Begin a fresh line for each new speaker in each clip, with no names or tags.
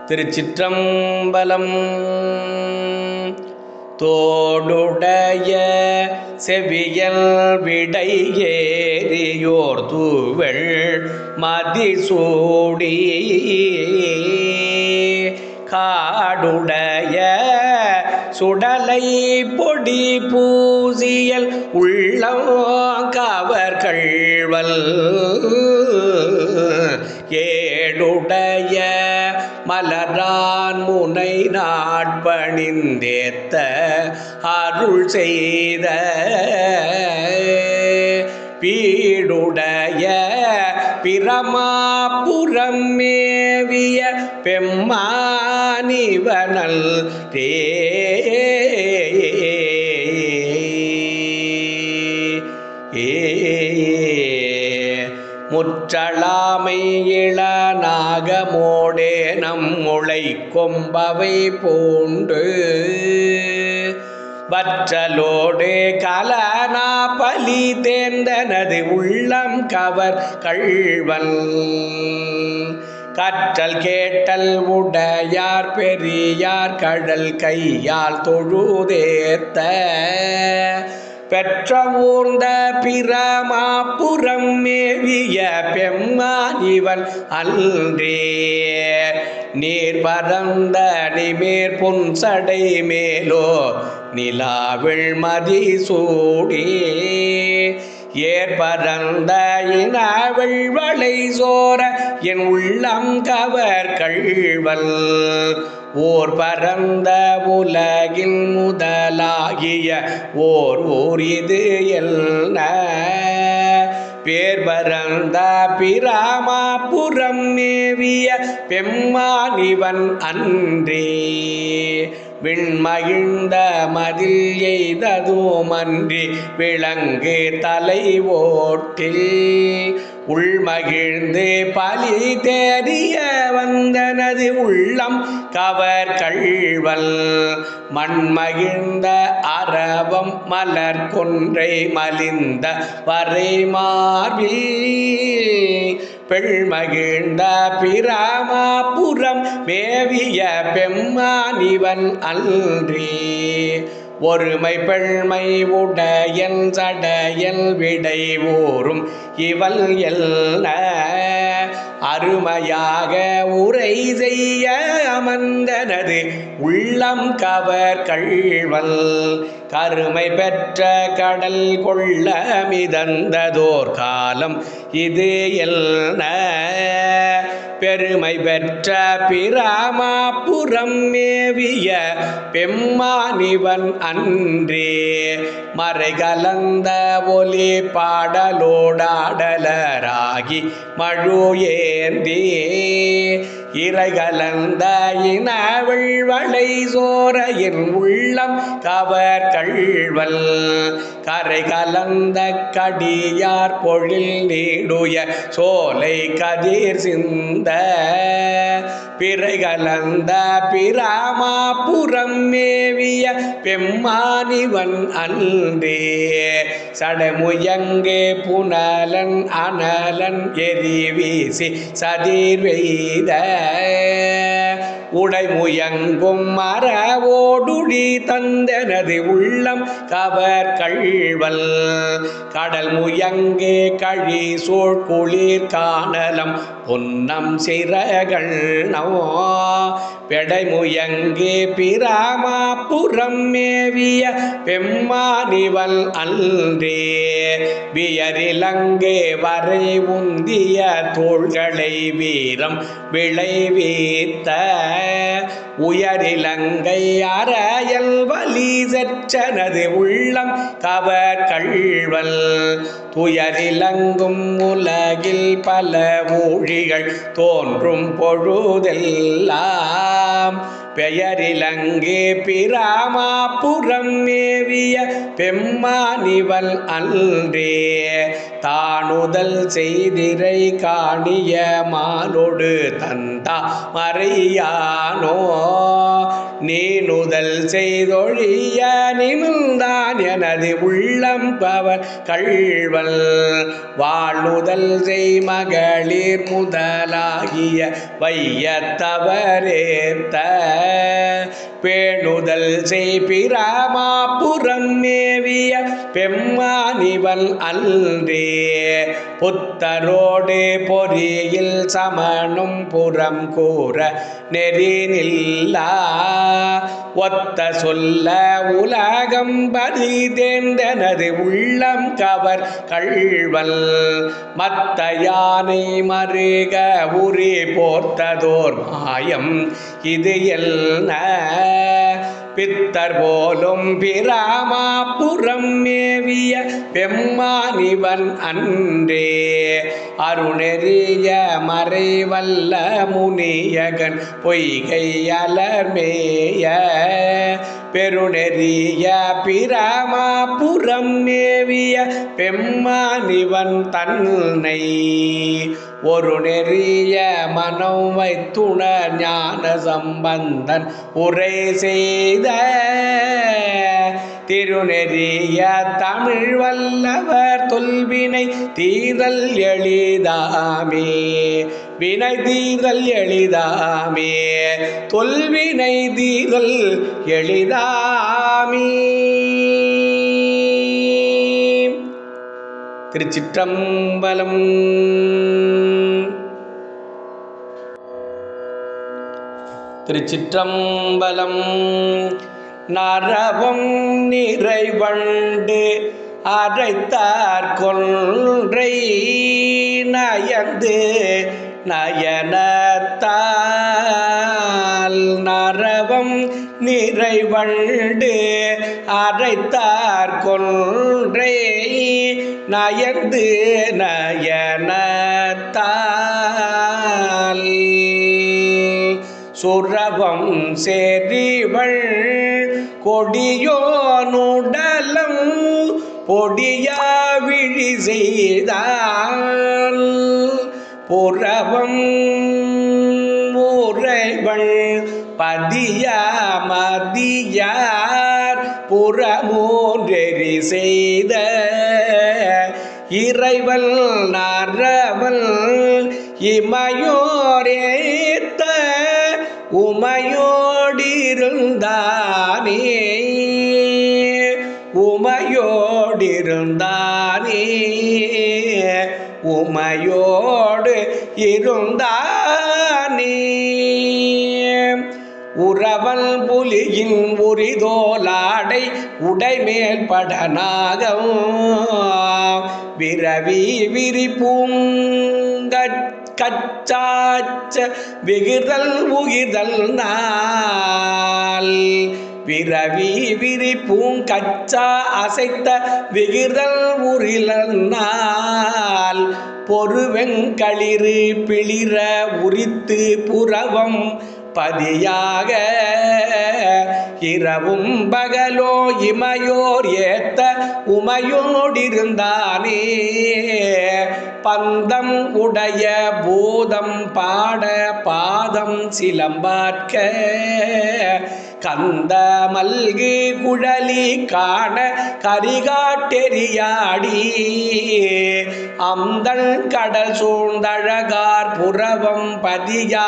திருச்சிற்றம்பலம். தோடுடைய செவியல் விடை ஏறியோர் தூவெள் மதிசூடி காடுடைய சுடலை பொடி பூசியல் உள்ளம் கவர் கள்வல் ஏடுடைய மலரான் முனை நாட்பணிந்தேத்த அருள் செய்த பீடுடைய பிரமாபுரம் மேவிய பெம்மானிவனல் ரே முற்றளாமை இளநாகமோடே நம்முளை கொம்பவை பூண்டு வற்றலோடு கலனா பலி தேர்ந்தனது உள்ளம் கவர் கள்வன் கற்றல் கேட்டல் உடையார் பெரியார் கடல் கையால் தொழுதேத்த பெற்ற ஊர்ந்த பிரமாபுரம் மேவிய பெம்மான் இவன் அன்றே நீர் பரந்த நிமேற் புன்சடை மேலோ நிலாவில் மதிசூடி ஏற்பரந்த இனவள் வளை சோர என் உள்ளம் கவர் கள்வல் ஓர் பரந்த உலகின் முதலாகிய ஓர் ஊர் இது என்ன பேர் பரந்த பிரமாபுரம் மேவிய பெம்மானிவன் அன்றே விண்மகிழ்ந்த மதில் எய்ததுமன்றி விளங்கு தலை ஓட்டில் உள்மகிழ்ந்து பலி தேறிய வந்தனது உள்ளம் கவர் கள்வல் மண்மகிழ்ந்த அரவம் மலர் கொன்றை மலிந்த வரை மார்பில் பெண்மகிழ்ந்த பிரமாபுரம் மேவிய பெம்மானிவன் அன்றே ஒருமை பெண்மை உடையன் சடையல் விடை ஊரும் இவள் எல்ல அருமையாக உரை செய்ய அமர்ந்தனது உள்ளம் கவர் கள்வல் கருமை பெற்ற கடல் கொள்ள மிதந்ததோர் காலம் இது என்ன பெருமை பெற்ற பிரமாபுரம் மேவிய பெம்மானிவன் அன்றே மறை கலந்த ஒலி பாடலோடாடலராகி மழு ஏந்தி இறை கலந்த இனவள் வளை சோர என் உள்ளம் கவர் கள்வல் கரை கலந்த கடியார் பொழில் நீடுய சோலை கதிர் சிந்த பிறை கலந்த பிரமாபுரம் மேவிய பெம்மானிவன் அன்றே சடமுயங்கே புனலன் அனலன் எரி வீசி சதிர் வெய்த உடைமுயங்கும் மரவோடுடி தந்தனது உள்ளம் கவர் கள்வல் கடல் முயங்கே கழி சூழ் குளிர் காணலம் பொன்னம் சிறகள் நவோ பெடைமுயங்கே பிரமாபுரம் மேவிய பெம்மானிவன் அன்றே வியரிலங்கே வரை உந்திய தோள்களை வீரம் விளைவித்த உயரிலங்கை அறையல் வலி செற்றனது உள்ளம் கவர் கள்வல் துயரிலங்கும் உலகில் பல ஊழிகள் தோன்றும் பொழுதெல்லாம் பெயரிலங்கே பிரமாபுரம் மேவிய பெம்மானிவன் அன்றே தானுதல் செய்திரை காணிய மாலோடு தந்தா மறையானோ நீனுதல் செய்தொழிய நிமிழ்ந்தான் எனது உள்ளம் பவர் கள்வல் வாழ்நுதல் செய் மகளிர் முதலாகிய வையத்தவரேத்த பேணுதல் செய் பிரமாபுரம் மேவிய பெம்மானிவன் அன்றே புத்தரோடு பொறியில் சமனும் புறம் கூற நெறினில்லா ஒத்த சொல்ல உலகம் பதிதேந்தனது உள்ளம் கவர் கள்வல் மத்த யானை மருக உரி போர்த்ததோர் மாயம் இது என்ன பித்தர் போலும் பிரமாபுரம் மேவிய பெம்மானிவன் அன்றே அருணெறிய மறைவல்ல முனியகன் பொய்கை அலர்மேய பெருநெறிய பிரமாபுரம் மேவிய பெம்மானிவன் தன்னை ஒரு நெறிய மனம் வைத்துண ஞான சம்பந்தன் உரை செய்த திருநெறிய தமிழ் வல்லவர் தொல்வினை தீரல் எளிதாமே வினை தீரல் எளிதாமே தொல்வினை தீரல் எளிதாமே. திருச்சிற்றம்பலம். திருச்சிற்றம்பலம். நரவம் நிறைவண்டு அரைத்தார் கொன்றை நயந்து நயனத்தால் நரவம் நிறைவண்டு அரைத்தார் கொன்றை நயந்து நயனத்தால் சுரவம் செறிவள் கொடியோனுடலம் பொடியா விழி செய்தால் புறவம் உறைவள் பதியா மதியார் புறமூன்றெறி செய்த இறைவல் நரவல் இமையோரேத்த உமையோடிருந்தானே உமையோடிருந்தானே உமையோடு இருந்தானே உறவல் புலியின் உரிதோலாடை உடைமேல் படனாகம் விரவி விரிப்பூங்கச்சாச்ச விகிர்தல் உகிர்தல் நாள் விரவி விரிப்பூங்கச்சா அசைத்த விகிர்தல் உரிலல் நாள் பொறுவெங்களிறு பிளிர உரித்து புறவம் பதியாக இரவும் பகலோ இமையோர் ஏத்த உமையோடிருந்தானே பந்தம் உடைய பூதம் பாட பாதம் சிலம்பாற்க கந்த மல்கு குழலி காண கரிகாட்டெரியாடி அந்தன் கடல் சூழ்ந்தழகார் புறவம் பதியா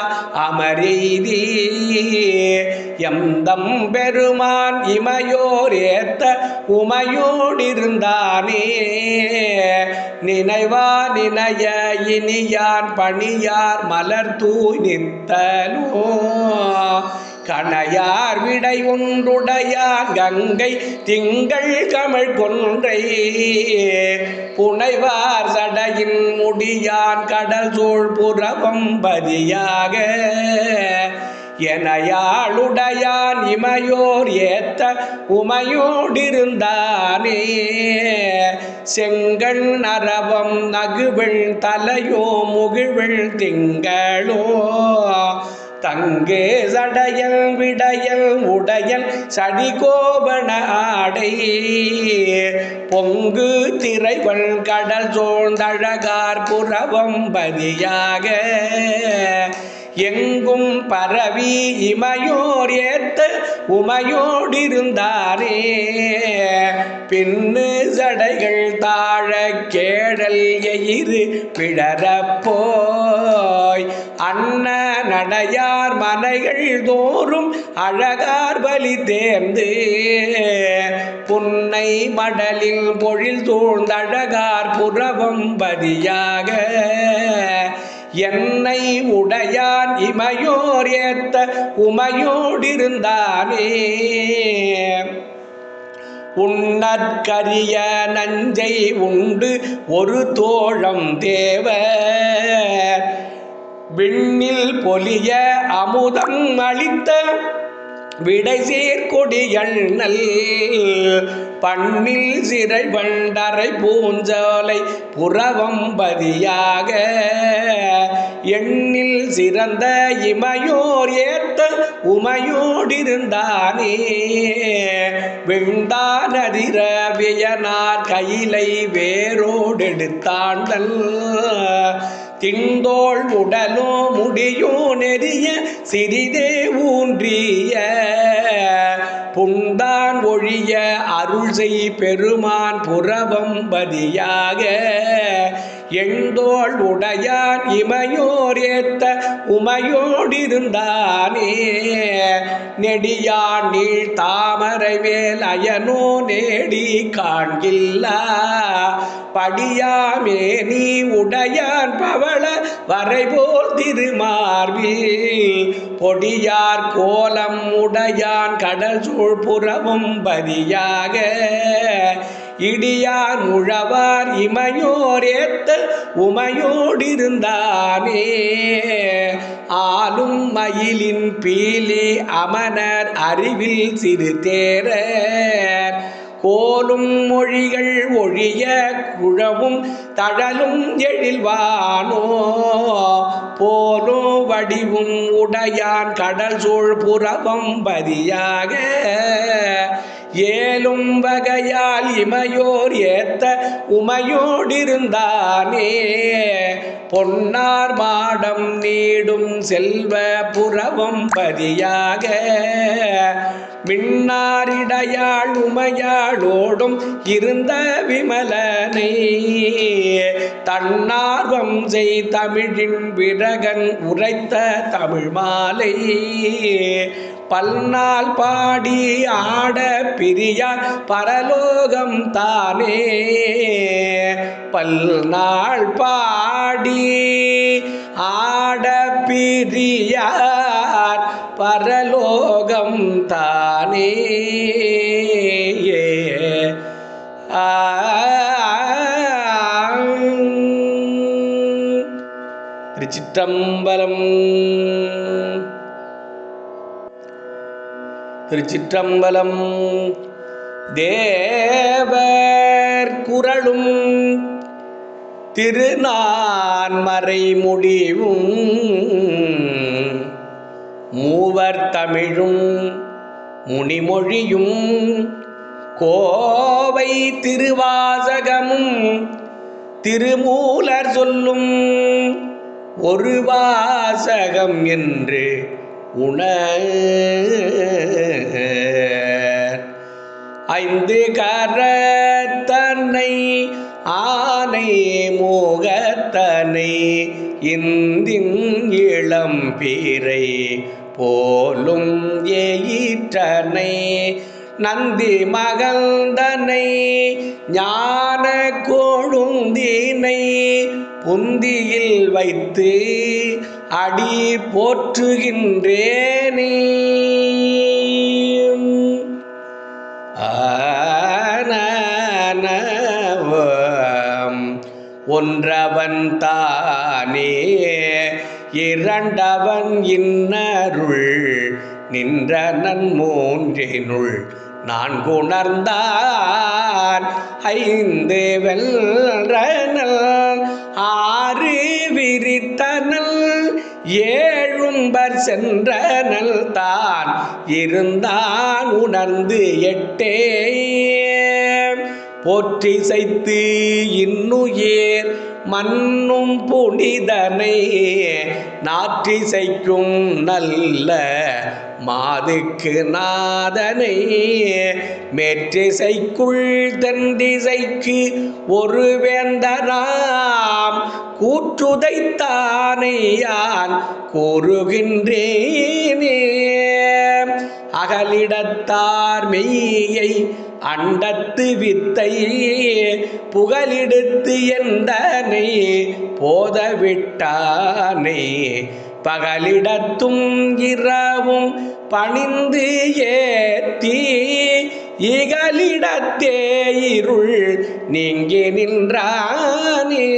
அமரெய்தி எந்தம் பெருமான் இமையோர் ஏத்த உமையோடிருந்தானே நினைவா நினைய இனியான் பணியார் மலர் தூய் நித்தலோ கணையார் விடை ஒன்றுடையார் கங்கை திங்கள் கமழ் கொன்றை புனைவார் சடையின் முடியான் கடல் சூழ் புறவம் பதியாக எனையாளுடையான் இமையோர் ஏத்த உமையோடிருந்தானே செங்கண் நரவம் நகுவெள் தலையோ முகிழ்வெள் திங்களோ தங்கே சடையல் விடையல் உடையல் சடிகோபண ஆடை பொங்கு திரைவள் கடல் சோழ்ந்தழகார் புறவம் பதியாக எங்கும் பரவி இமையோர் ஏத்த உமையோடிருந்தானே பின்னு சடைகள் தாழ கேடல் எயிறு பிடரப்போய் அன்ன நடையார் மனைகள் தோறும் அழகார் பலி தேர்ந்து புன்னை மடலில் பொழில் சூழ்ந்தழகார் புறவம் பதியாக என்னை உடையான் இமையோர் ஏத்த உமையோடிருந்தானே உன்னற்கரிய நஞ்சை உண்டு ஒரு தோழம் தேவர் விண்ணில் பொலிய அமுதம் அளித்த விடை சேர்கொடியண்ணல் பண்ணில் சிறை வண்டரை பூஞ்சோலை புறவம் பதியாக எண்ணில் சிறந்த இமையோர் ஏத்த உமையோடிருந்தானே விண்டானதிர வியனார் கையிலை வேரோடெடுத்தாண்டல் திண்டோள் உடலோ முடியோ நெறிய சிறிதே ஊன்றிய புண்டான் ஒழிய அருள் செய் பெருமான் புறவம் பதியாக எண்டோள் உடையான் இமையோர் ஏத்த உமையோடிருந்தானே நெடியான் நீள் தாமரை வேல் அயனோ நேடி காண்கில்லா படியாமே நீ உடையான் பவள வரைபோல் திருமார்பில் பொடியார் கோலம் உடையான் கடல் சூழ் புறவும் பதியாக இடியார் முழவார் இமையோர் ஏத்த உமையோடிருந்தானே ஆளும் மயிலின் பீலி அமனர் அறிவில் சிறு தேரர் கோலும் மொழிகள் ஒழிய குழவும் தழலும் எழில்வானோ போலோ வடிவும் உடையான் கடல் சூழ் புறவம் பதியாக ஏலும் வகையால் இமையோர் ஏத்த உமையோடிருந்தானே பொன்னார் மாடம் நீடும் செல்வ புறவம் பதியாக மின்னாரிடையாள் உமையாளோடும் இருந்த விமலனை தன்னார்வம் செய் தமிழின் விரகன் உரைத்த தமிழ் மாலை பல்நாள் பாடி ஆட பிரியார் பரலோகம் தானே பல்நாள் பாடி ஆட பிரியார் பரலோகம் தானே திருச்சிற்றம்பலம். திருச்சிற்றம்பலம். தேவர் குறளும் திருநான்மறை முடிவும் மூவர் தமிழும் முனிமொழியும் கோவை திருவாசகமும் திருமூலர் சொல்லும் ஒரு வாசகம் என்று ஐந்து கரத்தனை ஆனை மோகத்தனை இந்தின் இளம் பீரை போலும் எயிற்றனை நந்தி மகந்தனை ஞான கொழுந்தினை புந்தியில் வைத்து அடி போற்றுகின்றேனே. ஒன்றவன் தானே இரண்டவன் இன்னருள் நின்ற நன்மூன்றினுள் நான்குணர்ந்தான் ஐந்து வெல்றனல் ஆறு விரித்தனல் ஏழும்பர் சென்றனல் தான் இருந்தான் உணர்ந்து எட்டே போற்றி சைத்து இன்னுயிர் மன்னும் புனிதனை நாற்றிசைக்கும் நல்ல மாதுக்கு நாதனை மேற்றிசைக்குள் தென்திசைக்கு ஒரு வேந்தராம் கூற்றுதைத்தானை யான் கூறுகின்றேனே. அகலிடத்தார் மெய்யை அண்டத்து வித்தை புகலிடுத்து எந்தனை போதவிட்டானை பகலிடத்தும் இரவும் பணிந்து ஏத்தி இகலிடத்தே இருள் நீங்கி நின்றானே.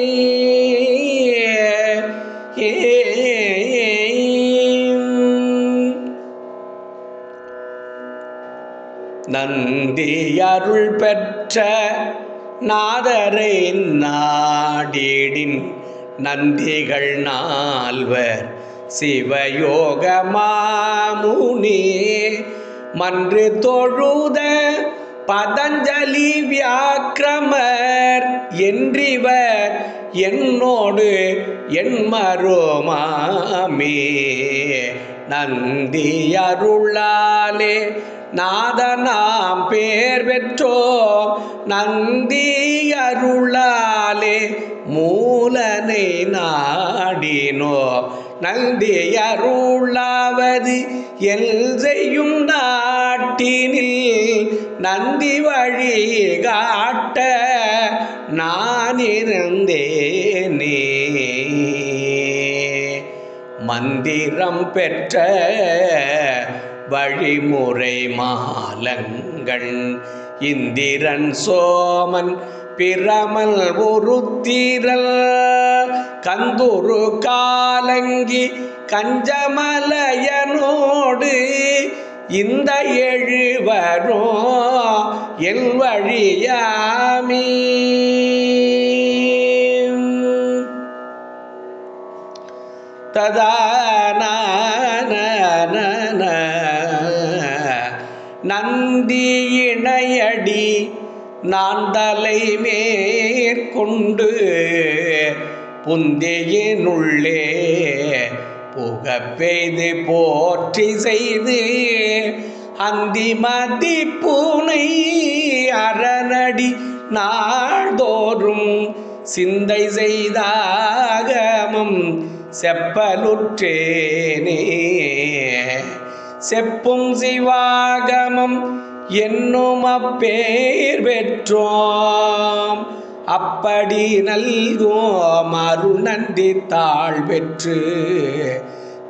நந்தி அருள் பெற்ற நாதரை நாடிடின் நந்திகள் நால்வர் சிவயோக மாமுனி மன்று தொழுத பதஞ்சலி வியாக்கிரமர் என்றிவர் என்னோடு என்மருமாமே. நந்தி அருளாலே நாதனாம் பேர் பெற்றோம் நந்தி அருளாலே மூலனை நாடினோ நந்தி அருளாவது எல் செய்யும் நாட்டினில் நந்தி வழி காட்ட நான் இருந்தேனே. மந்திரம் பெற்ற வழிமுறை மாலங்கள் இந்திரன் சோமன் பிரமல் உருத்திரல் கந்துரு காலங்கி கஞ்சமலையனோடு இந்த எழுவரோ எல் வழியாமி. ததான நந்தி இணையடி நான் தலை மேற்கொண்டு புந்தியினுள்ளே புகப்பெய்து போற்றி செய்து அந்தி மதி பூனை அரணடி நாள்தோறும் சிந்தை செய்தாகமம் செப்பலுற்றேனே. செப்பும் சிவாகமம் என்னும் அப்பேர் பெற்றோம் அப்படி நல்கோம் அருள் நந்தி தாழ் பெற்று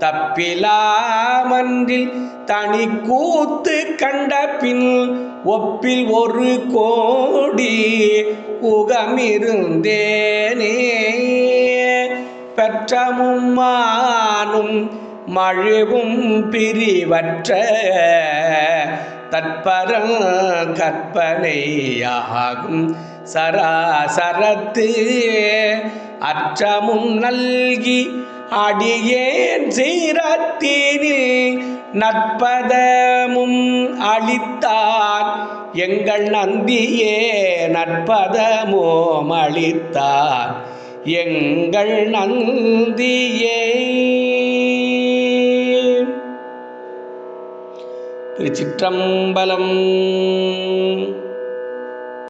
தப்பிலாமன்றில் தனி கூத்து கண்ட பின் ஒப்பில் ஒரு கோடி உகமிருந்தேனே. பெற்றமும் மானும் மழுவும் பிரிவற்ற தற்பரம் கற்பனையாகும் சராசரத்து அற்றமும் நல்கி அடியேன் சீரத்தினில் நற்பதமும் அளித்தார் எங்கள் நந்தியே நற்பதமோம் அளித்தார் எங்கள் நந்தியே. திருச்சிற்றம்பலம்.